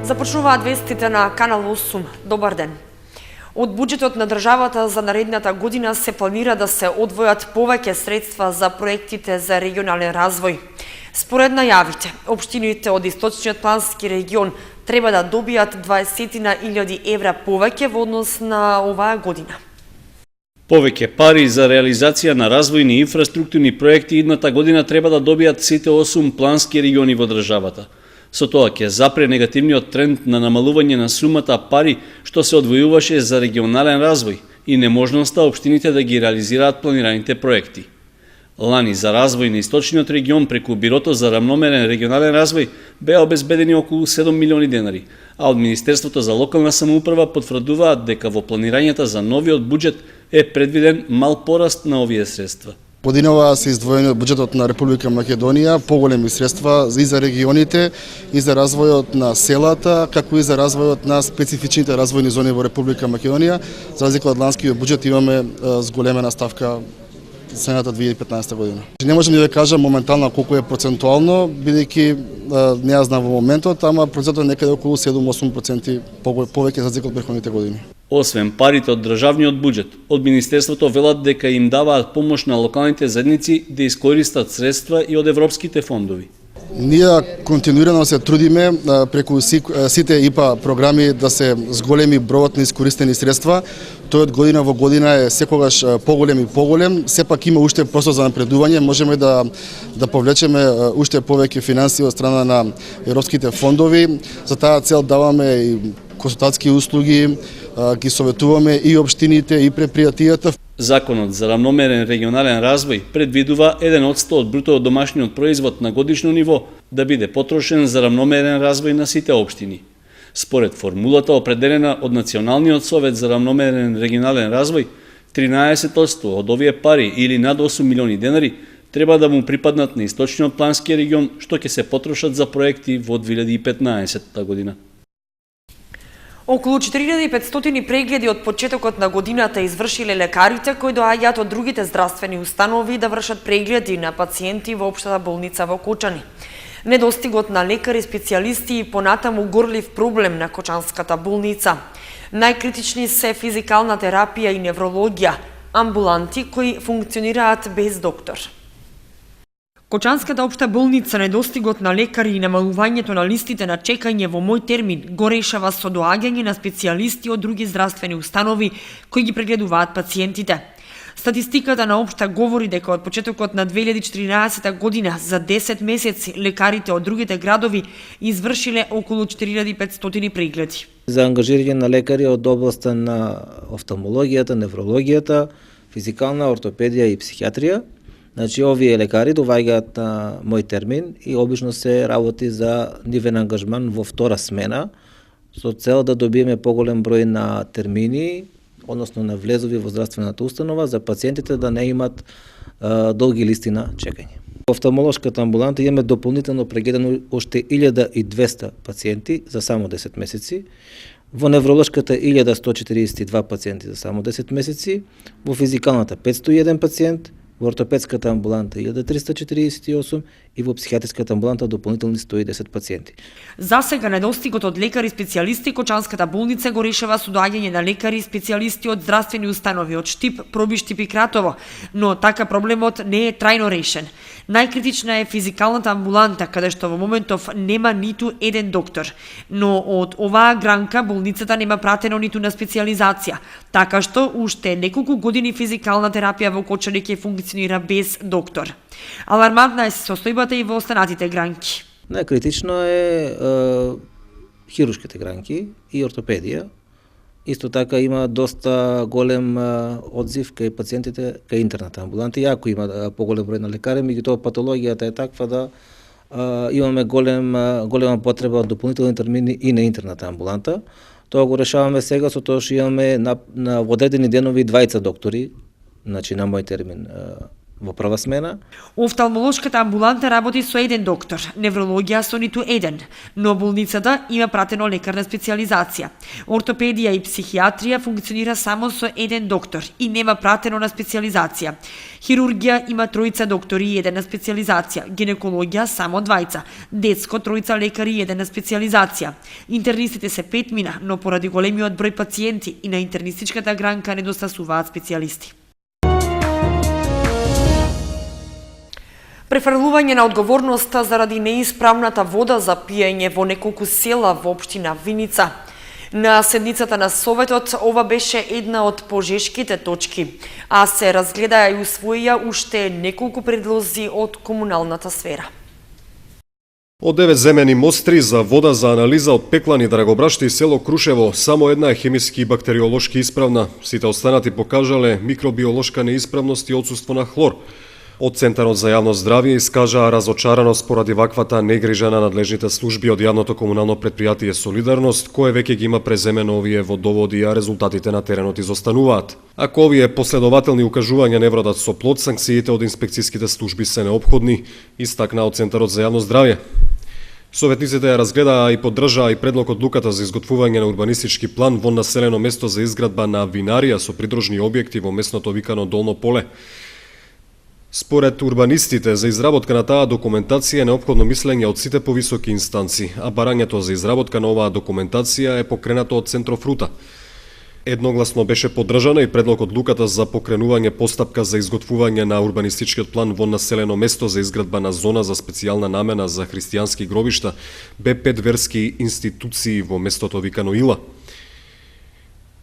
Започнуваат вестите на Канал 8. Добар ден. Од буџетот на државата за наредната година се планира да се одвојат повеќе средства за проектите за регионален развој. Според најавите, општините од Источниот плански регион треба да добијат 20.000 евра повеќе во однос на оваа година. Повеќе пари за реализација на развојни инфраструктурни проекти идната година треба да добијат сите 8 плански региони во државата. Со тоа ќе запре негативниот тренд на намалување на сумата пари што се одвојуваше за регионален развој и неможноста општините да ги реализираат планираните проекти. Лани за развој на Источниот регион преку Бирото за рамномерен регионален развој беа обезбедени околу 7 милиони денари, а од Министерството за локална самоуправа потврдуваат дека во планирањата за новиот буџет е предвиден мал пораст на овие средства. Годинава се издвоени од буџетот на Република Македонија поголеми средства и за регионите, и за развојот на селата, како и за развојот на специфичните развојни зони во Република Македонија. За разлика од ланскиот буџет имаме зголемена ставка за сената 2015 година. Не можам да ви кажам моментално колку е процентуално, бидејќи не ја знам во моментот, ама процентот е некаде околу 7-8% повеќе за разлика од претходните години. Освен парите од државниот буџет, од Министерството велат дека им даваат помош на локалните заедници да искористат средства и од европските фондови. Ние континуирано се трудиме преку сите ИПА програми да се зголеми бројот на искористени средства. Тој од година во година е секогаш поголем и поголем. Сепак има уште простор за напредување. Можеме да повлечеме уште повеќе финансии од страна на европските фондови. За таа цел даваме и консултатски услуги, ги советуваме и општините и предпријатијата. Законот за рамномерен регионален развој предвидува 1% од бруто домашниот производ на годишно ниво да биде потрошен за рамномерен развој на сите општини. Според формулата определена од Националниот совет за рамномерен регионален развој, 13% од овие пари или над 8 милиони денари треба да му припаднат на Источниот плански регион, што ќе се потрошат за проекти во 2015 година. Околу 4500 прегледи од почетокот на годината извршиле лекарите кои доаѓаат од другите здравствени установи да вршат прегледи на пациенти во општата болница во Кочани. Недостигот на лекари специјалисти и понатаму горлив проблем на Кочанската болница. Најкритични се физикална терапија и неврологија, амбуланти кои функционираат без доктор. Кочанската општа болница недостигот на лекари и намалувањето на листите на чекање во мој термин го решава со доаѓање на специјалисти од други здравствени установи кои ги прегледуваат пациентите. Статистиката на општа говори дека од почетокот на 2014 година за 10 месеци лекарите од другите градови извршиле околу 4500 прегледи. За ангажирање на лекари од областа на офталмологијата, неврологијата, физикална, ортопедија и психијатрија. Значи, овие лекари доаѓаат на мој термин и обично се работи за нивен ангажман во втора смена, со цел да добиеме поголем број на термини, односно на влезови во здравствената установа, за пациентите да не имат долги листи на чекање. Во офталмолошката амбуланта имаме дополнително прегледано уште 1200 пациенти за само 10 месеци, во невролошката 1142 пациенти за само 10 месеци, во физикалната 501 пациент, во ортопедската амбуланта 1348 и во психијатриската амбуланта дополнителни 110 пациенти. За сега недостигот од лекари специјалисти Кочанската болница го решава со доаѓање на лекари специјалисти од здравствени установи од Штип, Пробиштип и Кратово, но така проблемот не е трајно решен. Најкритична е физикалната амбуланта, каде што во моментов нема ниту еден доктор, но од оваа гранка болницата нема пратено ниту на специјализација, така што уште неколку години физикална терапија во Кочани ќе функционира без доктор. Алармантна е состојбата и во останатите гранки. Најкритично е хируршките гранки и ортопедија. Исто така има доста голем одзив кај пациентите кај интерната амбуланта. Иако има поголем број на лекари, меѓутоа патологијата е таква да имаме голема потреба од дополнителни термини и на интерната амбуланта. Тоа го решаваме сега со тоа што имаме на одредени денови двајца доктори, значи на мој термин во прва смена. Офталмолошката амбуланта работи со еден доктор, неврологија со ниту еден, но болницата има пратено лекар на специјализација. Ортопедија и психијатрија функционира само со еден доктор и нема пратено на специјализација. Хирургија има тројца доктори и еден на специјализација, гинекологија само двајца, детско тројца лекари и еден на специјализација. Интернистите се 5 мина, но поради големиот број пациенти и на интернистичката гранка недостасуваат специјалисти. Префрлување на одговорноста заради неисправната вода за пиење во неколку села во општина Виница. На седницата на Советот ова беше една од пожешките точки, а се разгледаа и усвоија уште неколку предлози од комуналната сфера. Од 9 земени мостри за вода за анализа од Пеклани, Драгобраште и село Крушево, само една е хемиски и бактериолошки исправна. Сите останати покажале микробиолошка неисправност и отсуство на хлор. Од Центарот за јавно здравје искажаа разочараност поради ваквата негрижа на надлежните служби од јавното комунално предпријатие Солидарност, кое веќе ги има преземено овие водоводи, а резултатите на теренот изостануваат. Ако овие последователни укажувања не вродат со плод, санкциите од инспекцијските служби се неопходни, истакна од Центарот за јавно здравје. Советниците ја разгледаа и поддржаа и предлог одлуката за изготвување на урбанистички план во населено место за изградба на винарија со придружни објекти во местното викано Долно поле. Според урбанистите, за изработка на таа документација е неопходно мислење од сите повисоки инстанци, а барањето за изработка на оваа документација е покренато од Центрофрута. Едногласно беше поддржана и предлог одлуката за покренување постапка за изготвување на урбанистичкиот план во населено место за изградба на зона за специјална намена за христијански гробишта, Б5 верски институции во местото викано Ила.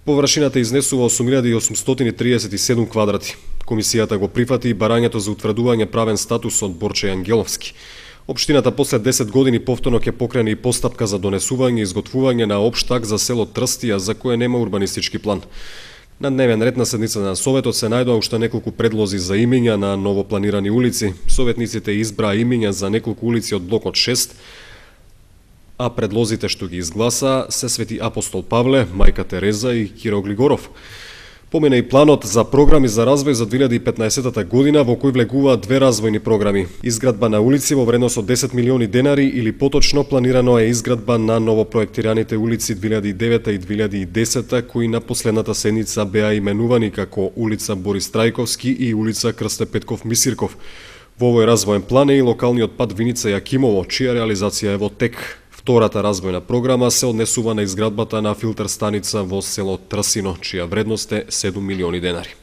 Површината изнесува 8837 квадрати. Комисијата го прифати и барањето за утврдување правен статус од Борче Ангеловски. Општината после 10 години повторно ќе покрене и постапка за донесување и изготвување на општ акт за село Трстија, за кое нема урбанистички план. На дневен ред на седница на Советот се најдоа уште неколку предлози за имиња на новопланирани улици. Советниците избраа имиња за неколку улици од блокот 6, а предлозите што ги изгласа се Свети Апостол Павле, Мајка Тереза и Киро Глигоров. Помина и планот за програми за развој за 2015 година, во кој влегуваат две развојни програми. Изградба на улици во вредност од 10 милиони денари или поточно планирано е изградба на новопроектираните улици 2009 и 2010, кои на последната седница беа именувани како улица Борис Трајковски и улица Крсте Петков Мисирков. Во овој развоен план е и локалниот пат Виница Јакимово, чија реализација е во тек. Втората развојна програма се однесува на изградбата на филтер станица во село Трсино, чија вредност е 7 милиони денари.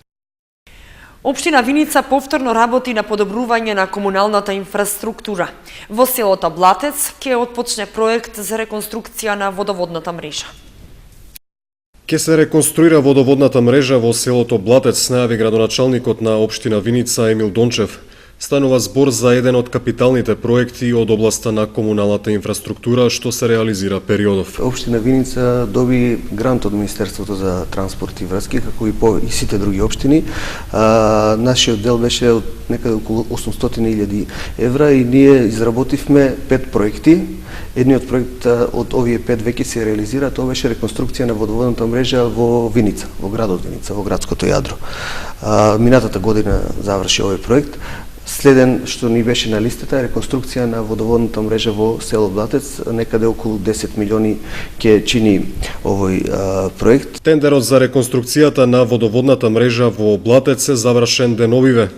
Општина Виница повторно работи на подобрување на комуналната инфраструктура. Во селото Блатец ќе отпочне проект за реконструкција на водоводната мрежа. Ке се реконструира водоводната мрежа во селото Блатец, најави градоначалникот на општина Виница Емил Дончев. Станува збор за еден од капиталните проекти од областа на комуналната инфраструктура што се реализира периодов. Општина Виница доби грант од Министерството за транспорт и врски, како и сите други општини. Нашиот дел беше од некаде околу 800.000 евра и ние изработивме 5 проекти. Едниот проект од овие 5 веќе се реализира, тоа беше реконструкција на водоводната мрежа во Виница, во градот Виница, во градското јадро. Минатата година заврши овој проект. Следен што ни беше на листата е реконструкција на водоводната мрежа во село Блатец, некаде околу 10 милиони ќе чини овој проект. Тендерот за реконструкцијата на водоводната мрежа во Блатец е завршен деновиве.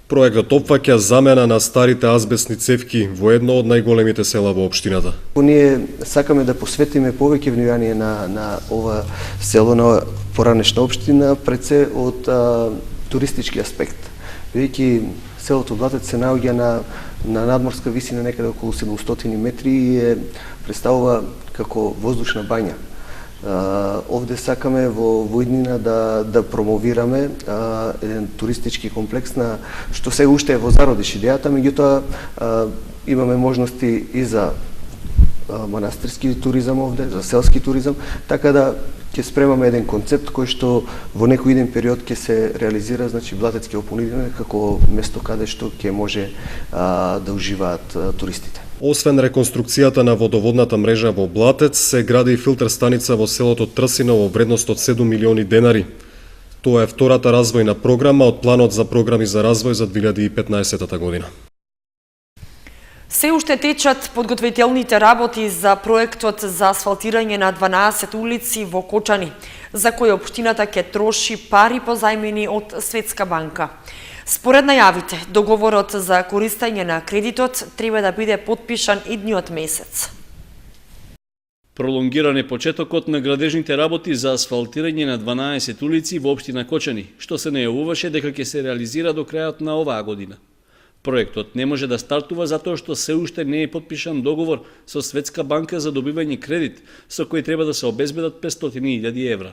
Проектот опфаќа замена на старите азбестни цевки во едно од најголемите села во општината. Ние сакаме да посветиме повеќе внимание на ова село, на поранешна општина, пред се од туристички аспект. Веќе селото Блатец се наоѓа на надморска висина некаде околу 700 метри и представува како воздушна бања. Овде сакаме во иднина да промовираме еден туристички комплекс на што се уште е во зародиш идејата, меѓутоа имаме можности и за манастирски туризам овде, за селски туризам, така да ќе спремаме еден концепт кој што во некој иден период ќе се реализира, значи Блатец ќе опонираме како место каде што ќе може да уживаат туристите. Освен реконструкцијата на водоводната мрежа во Блатец, се гради и филтер станица во селото Трсино во вредност од 7 милиони денари. Тоа е втората развојна програма од планот за програми за развој за 2015 година. Се уште течат подготвителните работи за проектот за асфалтирање на 12 улици во Кочани, за кои општината ќе троши пари позајмени од Светска банка. Според најавите, договорот за користење на кредитот треба да биде потпишан идниот месец. Пролонгиран е почетокот на градежните работи за асфалтирање на 12 улици во општина Кочани, што се најавуваше дека ќе се реализира до крајот на оваа година. Проектот не може да стартува затоа што се уште не е потпишан договор со Светска банка за добивање кредит, со кој треба да се обезбедат 500.000 евра.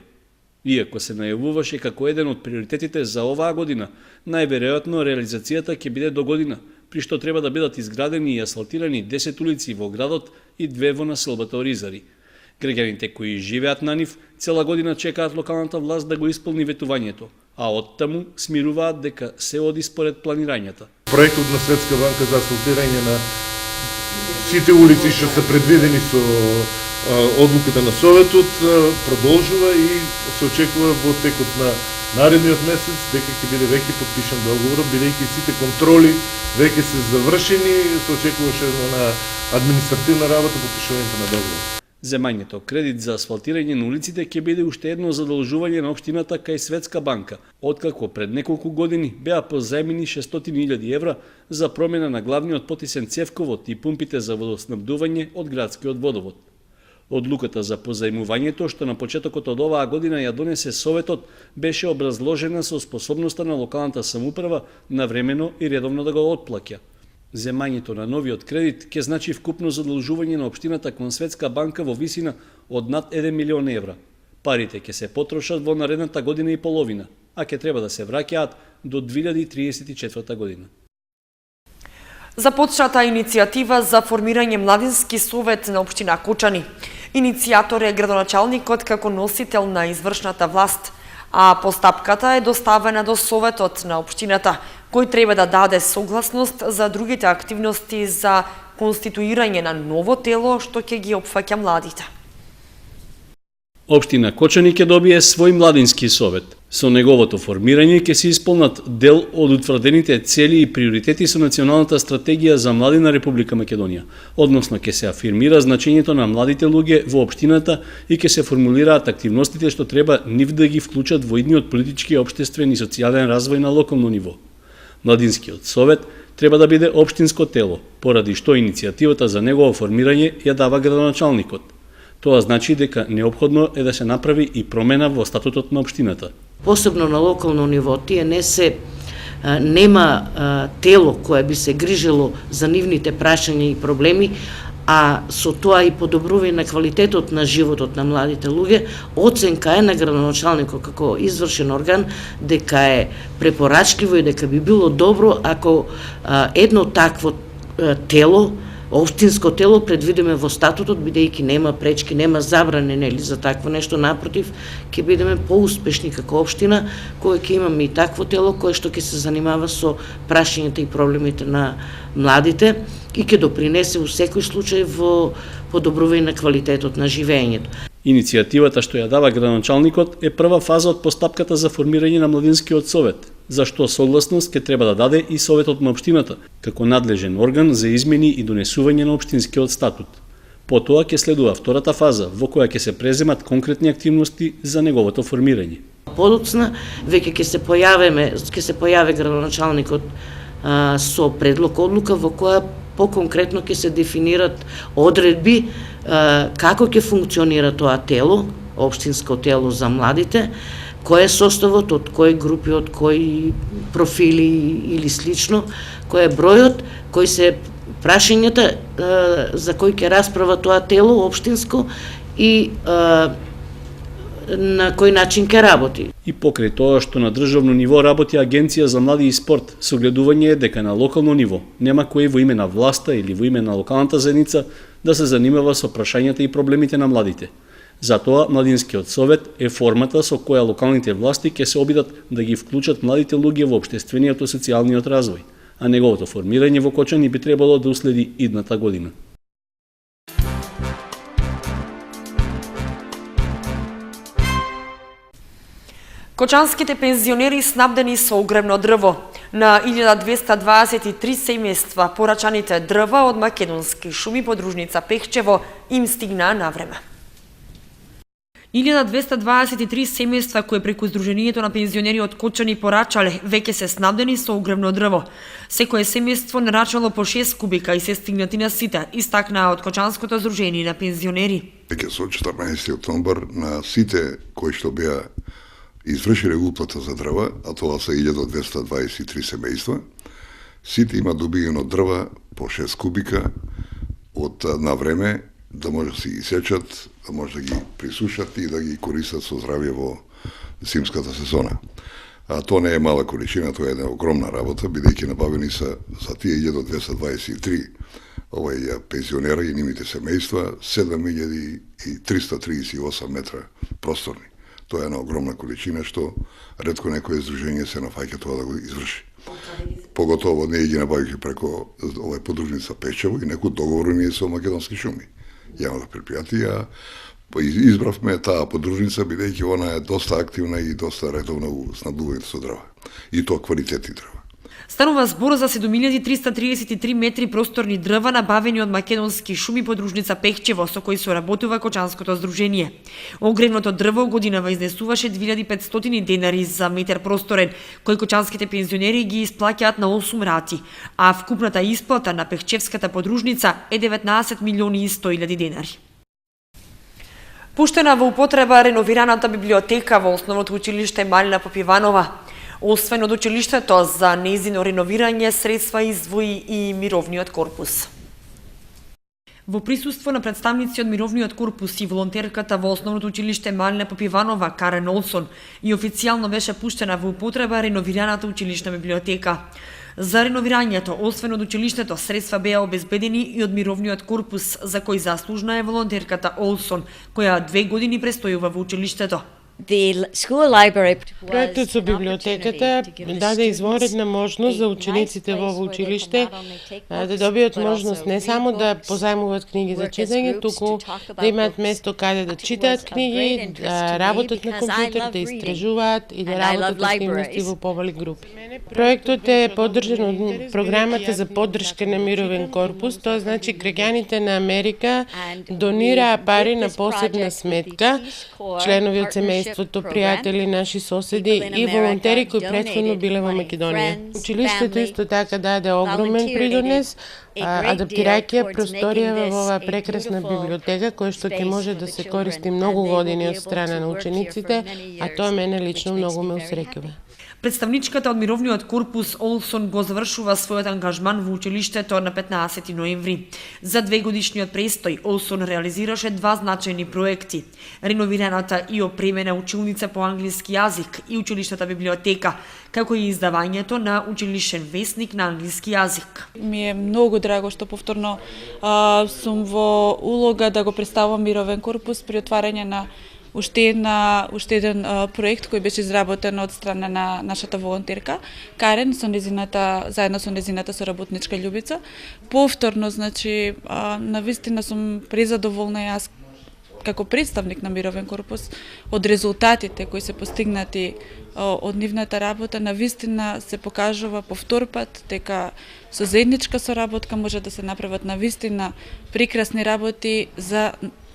Иако се најавуваше како еден од приоритетите за оваа година, најверојатно реализацијата ќе биде до година, при што треба да бидат изградени и асфалтирани 10 улици во градот и 2 во населбата Оризари. Граѓаните кои живеат на нив цела година чекаат локалната власт да го исполни ветувањето, а оттаму смируваат дека се оди според планирањата. Проектот на Светска банка за асфалтирање на сите улици што се предвидени со одлуката на Советот продолжува и се очекува во текот на наредниот месец дека ќе биде веќе потпишан договорот, бидејќи сите контроли веќе се завршени, се очекуваше на административна работа потпишувањето на договорот. Земањето кредит за асфалтирање на улиците ќе биде уште едно задолжување на општината кај Светска банка, откако пред неколку години беа позајмени 600.000 евра за промена на главниот потисен цевковод и пумпите за водоснабдување од градскиот водовод. Одлуката за позајмувањето, што на почетокот од оваа година ја донесе Советот, беше образложена со способноста на локалната самоуправа навремено и редовно да го отплаќа. Земањето на новиот кредит ќе значи вкупно задолжување на општината кон Светска банка во висина од над 1 милион евра. Парите ќе се потрошат во наредната година и половина, а ќе треба да се враќаат до 2034 година. Започната иницијатива за формирање младински совет на општина Кочани. Иницијатор е градоначалникот како носител на извршната власт, а постапката е доставена до советот на општината, кој треба да даде согласност за другите активности за конституирање на ново тело што ќе ги опфаќа младите. Општина Кочани ќе добие свој младински совет. Со неговото формирање ќе се исполнат дел од утврдените цели и приоритети со Националната стратегија за млади на Република Македонија, односно ќе се афирмира значењето на младите луѓе во општината и ќе се формулираат активностите што треба нив да ги вклучат во идниот политички, општествен и социјален развој на локално ниво. Младинскиот совет треба да биде општинско тело, поради што иницијативата за негово формирање ја дава градоначалникот. Тоа значи дека неопходно е да се направи и промена во статутот на општината. Посебно на локално ниво, тие нема тело кое би се грижело за нивните прашања и проблеми, а со тоа и подобрување на квалитетот на животот на младите луѓе. Оценка е на градоначалникот како извршен орган дека е препорачливо и дека би било добро ако едно такво тело, општинско тело, предвидиме во статутот, бидејќи нема пречки, нема забране за такво нешто, напротив, ќе бидеме поуспешни како општина, која ќе имаме и такво тело кое што ќе се занимава со прашањата и проблемите на младите и ќе допринесе во секој случај во подобрување на квалитетот на живеењето. Иницијативата што ја дава градоначалникот е прва фаза од постапката за формирање на младинскиот совет, за што согласност ќе треба да даде и Советот на општината, како надлежен орган за измени и донесување на општинскиот статут. Потоа ќе следува втората фаза, во која ќе се преземат конкретни активности за неговото формирање. Подоцна веќе ќе се појави градоначалникот со предлог одлука во која поконкретно ќе се дефинират одредби како ќе функционира тоа тело, општинско тело за младите, кој е составот, од кои групи, од кои профили или слично, кој е бројот, кои се прашањата за кои ќе расправа тоа тело општинско и на кој начин ќе работи. И покрај тоа што на државно ниво работи Агенција за млади и спорт, согледување е дека на локално ниво нема кој во име на власта или во име на локалната заедница да се занимава со прашањата и проблемите на младите. Затоа Младинскиот совет е формата со која локалните власти ќе се обидат да ги вклучат младите луѓе во општествениот и социјалниот развој, а неговото формирање во Кочани би требало да уследи идната година. Кочанските пензионери снабдени со огревно дрво. На 1223 семејства порачаните дрва од македонски шуми подружница Пехчево им стигнаа на време. 1223 семејства кои преку Сдруженијето на пензионери од Кочани порачале, веќе се снабдени со огревно дрво. Секое семејство нарачало по 6 кубика и се стигнати на сите, истакнаа од Кочанското Сдружение на пензионери. Веќе со 14 октомбар на сите кои што беа извршиле уплата за дрва, а тоа се 1223 семејства, сите има добиено дрва по 6 кубика од на време, да може да си ги сечат, да може да ги присушат и да ги користат со здравје во зимската сезона. А тоа не е мала количина, тоа е една огромна работа, бидејќи набавени се за тие 1223 пензионера и нивните семејства 7338 метра просторни. Тоа е една огромна количина што ретко некое здружение се нафаќа тоа да го изврши. Поготово не ги набавијќи преко подружница Печево и некој договор ние со македонски шуми. Јавната предпријатија избравме таа подружница бидејќи она е доста активна и доста редовна у снабдувањето со дрва. И тоа квалитетни дрва. Станува збор за 7333 метри просторни дрва набавени од македонски шуми подружница Пехчево, со кои соработува Кочанското Сдружение. Огревното дрво годинава изнесуваше 2500 денари за метар просторен, кои кочанските пензионери ги исплаќаат на 8 рати, а вкупната исплата на Пехчевската подружница е 19 милиони и 100.000 денари. Пуштена во употреба реновираната библиотека во Основното училиште Малина Попиванова. Освен од училиштето, за нејзино реновирање средства издвои и мировниот корпус. Во присуство на представници од мировниот корпус и волонтерката во Основното училиште Малина Попиванова, Карен Олсон, и официјално беше пуштена во употреба реновираната училишна библиотека. За реновирањето, освен од училиштето, средства беа обезбедени и од мировниот корпус, за кој заслужна е волонтерката Олсон, која 2 години престојува во училиштето. Проектот со библиотеката даде извонредна можност за учениците во училиште да добијат можност не само да позајмуваат книги за читање, туку да имаат место каде да читаат книги, да работат на компјутер, да истражуваат и да работат активности во помали групи. Проектот е поддржан од програмата за поддршка на мировен корпус, тоа значи граѓаните на Америка донираа пари на посебна сметка, членови од семејството, пријатели, наши соседи и волонтери кои претходно биле во Македонија. Училиштето исто така даде огромен придонес, адаптирајќи просторија во оваа прекрасна библиотека, која што ќе може да се користи многу години од страна на учениците, а тоа мене лично многу ме усреќува. Представничката од мировниот корпус Олсон го завршува својот ангажман во училиштето на 15 ноември. За 2 годишниот престој Олсон реализираше 2 значајни проекти: реновираната и опремена училница по англиски јазик и училиштата библиотека, како и издавањето на училишен весник на англиски јазик. Ми е многу драго што повторно сум во улога да го представам мировен корпус при отварање на уште еден проект кој беше изработен од страна на нашата волонтерка Карен заедно со незината соработничка Љубица. Повторно, значи, навистина сум презадоволна јас како представник на мировен корпус од резултатите кои се постигнати од нивната работа. Навистина се покажува повтор пат дека со заедничка соработка може да се направат навистина прекрасни работи за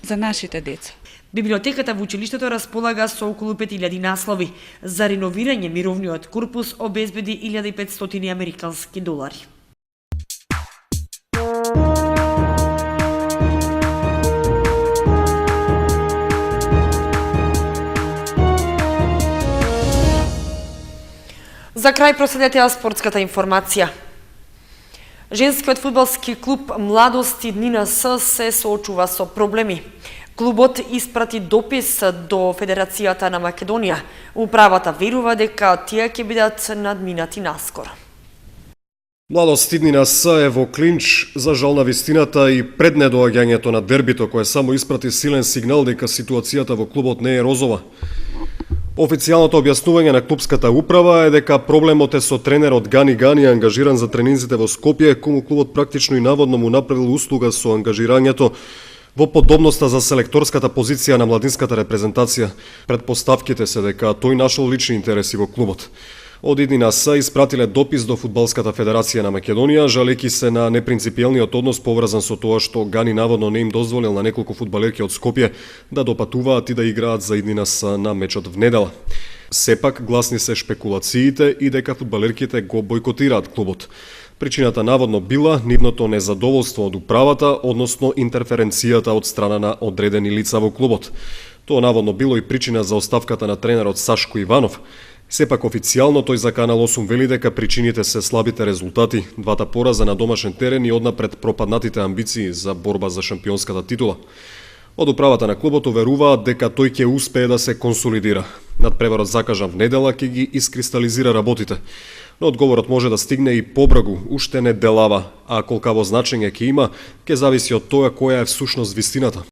нашите деца. Библиотеката во училиштето располага со околу 5000 наслови. За реновирање мировниот корпус обезбеди 1500 американски долари. За крај проследете спортската информација. Женскиот фудбалски клуб Младости Нина С се соочува со проблеми. Клубот испрати допис до Федерацијата на Македонија. Управата верува дека тие ќе бидат надминати наскоро. Младост Иднина С е во клинч за жал на вистината и пред недоаѓањето на дербито, кое само испрати силен сигнал дека ситуацијата во клубот не е розова. Официјалното објаснување на клубската управа е дека проблемот е со тренерот Гани Гани, ангажиран за тренинзите во Скопје, кому клубот практично и наводно му направил услуга со ангажирањето Во подобноста за селекторската позиција на младинската репрезентација, предпоставките се дека тој нашол лични интереси во клубот. Од иднина са испратиле допис до Фудбалската федерација на Македонија, жалејќи се на непринципиелниот однос поврзан со тоа што Гани наводно не им дозволил на неколку фудбалерки од Скопје да допатуваат и да играат за иднина са на мечот в недела. Сепак, гласни се шпекулациите и дека фудбалерките го бойкотираат клубот. Причината наводно била нивното незадоволство од управата, односно интерференцијата од страна на одредени лица во клубот. Тоа наводно било и причина за оставката на тренерот Сашко Иванов. Сепак официјално тој за Канал 8 вели дека причините се слабите резултати, двата пораза на домашен терен и однапред пропаднатите амбиции за борба за шампионската титула. Од управата на клубот уверуваат дека тој ќе успее да се консолидира. Надпреварот закажан в недела ќе ги искристализира работите. Но одговорот може да стигне и побрагу, уште не делава, а колкаво значење ќе има, ќе зависи од тоа која е всушност вистината.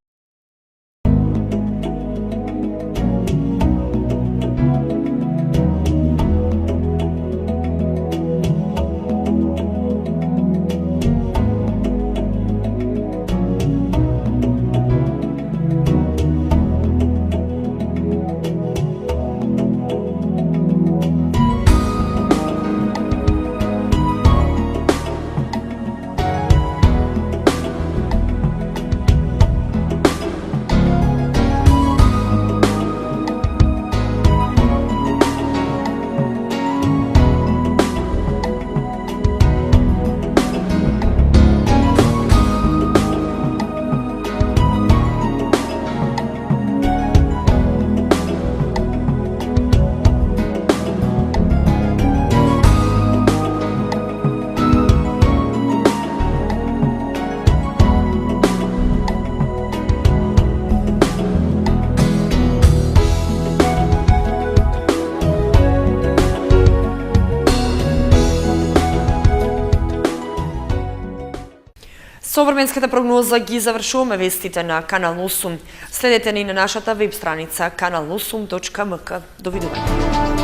Со временската прогноза ги завршуваме вестите на Канал 8. Следете ни на нашата веб страница kanal8.mk. Довидување.